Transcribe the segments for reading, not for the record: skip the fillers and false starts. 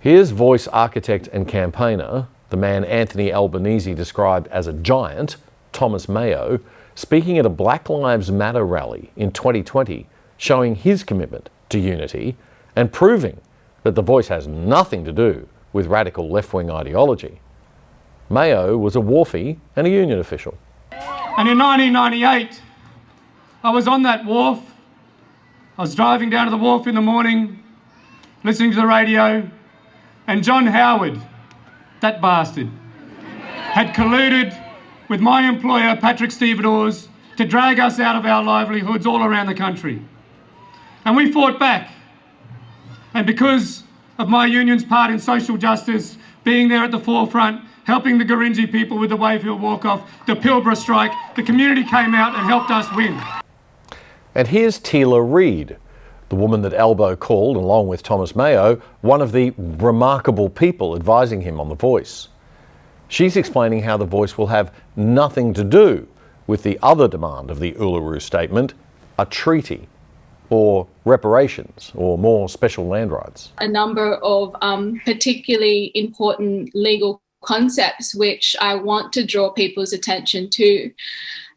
Here's voice architect and campaigner, the man Anthony Albanese described as a giant, Thomas Mayo, speaking at a Black Lives Matter rally in 2020, showing his commitment to unity and proving that the voice has nothing to do with radical left-wing ideology. Mayo was a wharfie and a union official. And in 1998, I was on that wharf. I was driving down to the wharf in the morning, listening to the radio, and John Howard, that bastard, had colluded with my employer, Patrick Stevedores, to drag us out of our livelihoods all around the country. And we fought back. And because of my union's part in social justice, being there at the forefront, helping the Gurindji people with the Wayfield walk-off, the Pilbara strike, the community came out and helped us win. And here's Teela Reid, the woman that Albo called, along with Thomas Mayo, one of the remarkable people advising him on The Voice. She's explaining how The Voice will have nothing to do with the other demand of the Uluru Statement, a treaty, or reparations, or more special land rights. A number of particularly important legal concepts which I want to draw people's attention to.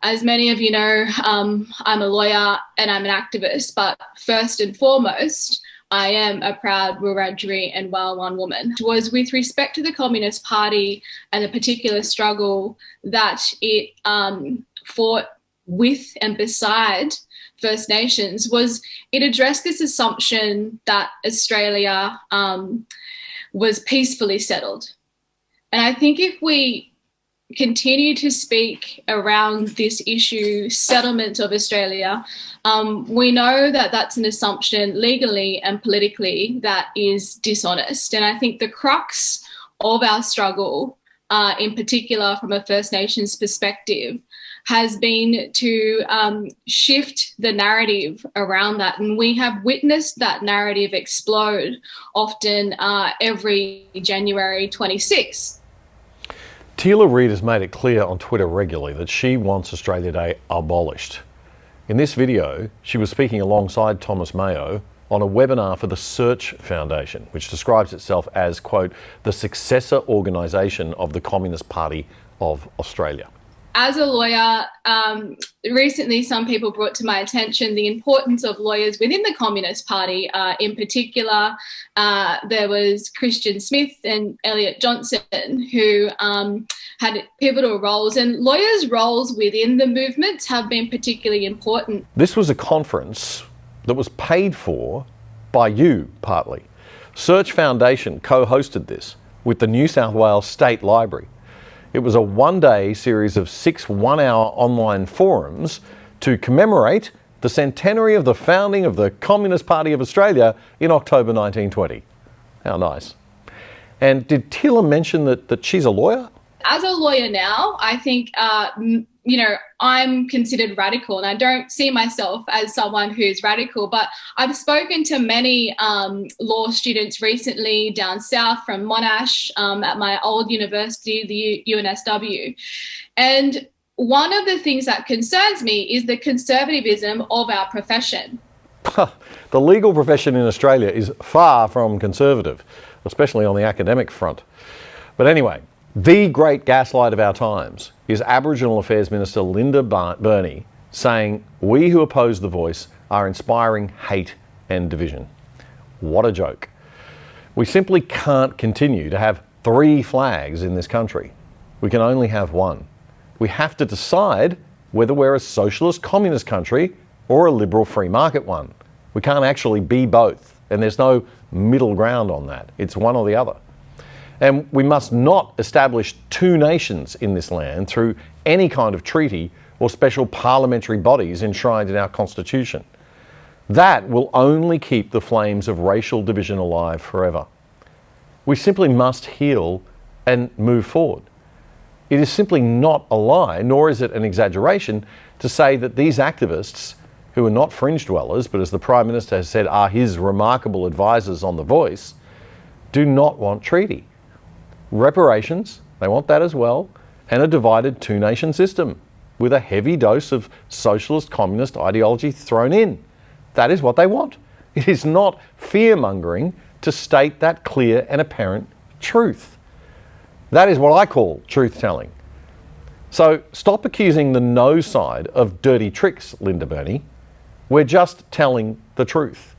As many of you know, I'm a lawyer and I'm an activist, but first and foremost, I am a proud Wiradjuri and Walwan woman. It was with respect to the Communist Party and the particular struggle that it fought with and beside First Nations, was it addressed this assumption that Australia was peacefully settled. And I think if we continue to speak around this issue, settlement of Australia, we know that that's an assumption legally and politically that is dishonest. And I think the crux of our struggle, in particular from a First Nations perspective, has been to shift the narrative around that. And we have witnessed that narrative explode often every January 26th. Teela Reid has made it clear on Twitter regularly that she wants Australia Day abolished. In this video, she was speaking alongside Thomas Mayo on a webinar for the Search Foundation, which describes itself as, quote, the successor organisation of the Communist Party of Australia. As a lawyer, recently some people brought to my attention the importance of lawyers within the Communist Party. In particular, there was Christian Smith and Elliot Johnson who had pivotal roles, and lawyers' roles within the movements have been particularly important. This was a conference that was paid for by you, partly. Search Foundation co-hosted this with the New South Wales State Library. It was a one-day series of 6 one-hour online forums to commemorate the centenary of the founding of the Communist Party of Australia in October 1920. How nice. And did Teela mention that she's a lawyer? As a lawyer now, I think, I'm considered radical, and I don't see myself as someone who's radical, but I've spoken to many law students recently down south from Monash at my old university, the UNSW. And one of the things that concerns me is the conservatism of our profession. The legal profession in Australia is far from conservative, especially on the academic front. But anyway, the great gaslight of our times is Aboriginal Affairs Minister Linda Burney saying, we who oppose The Voice are inspiring hate and division. What a joke. We simply can't continue to have 3 flags in this country. We can only have one. We have to decide whether we're a socialist communist country or a liberal free market one. We can't actually be both, and there's no middle ground on that. It's one or the other. And we must not establish 2 nations in this land through any kind of treaty or special parliamentary bodies enshrined in our constitution. That will only keep the flames of racial division alive forever. We simply must heal and move forward. It is simply not a lie, nor is it an exaggeration, to say that these activists, who are not fringe dwellers, but as the Prime Minister has said, are his remarkable advisors on The Voice, do not want treaty. Reparations, they want that as well, and a divided 2-nation system with a heavy dose of socialist communist ideology thrown in. That is what they want. It is not fear-mongering to state that clear and apparent truth. That is what I call truth-telling. So stop accusing the no side of dirty tricks, Linda Burney. We're just telling the truth.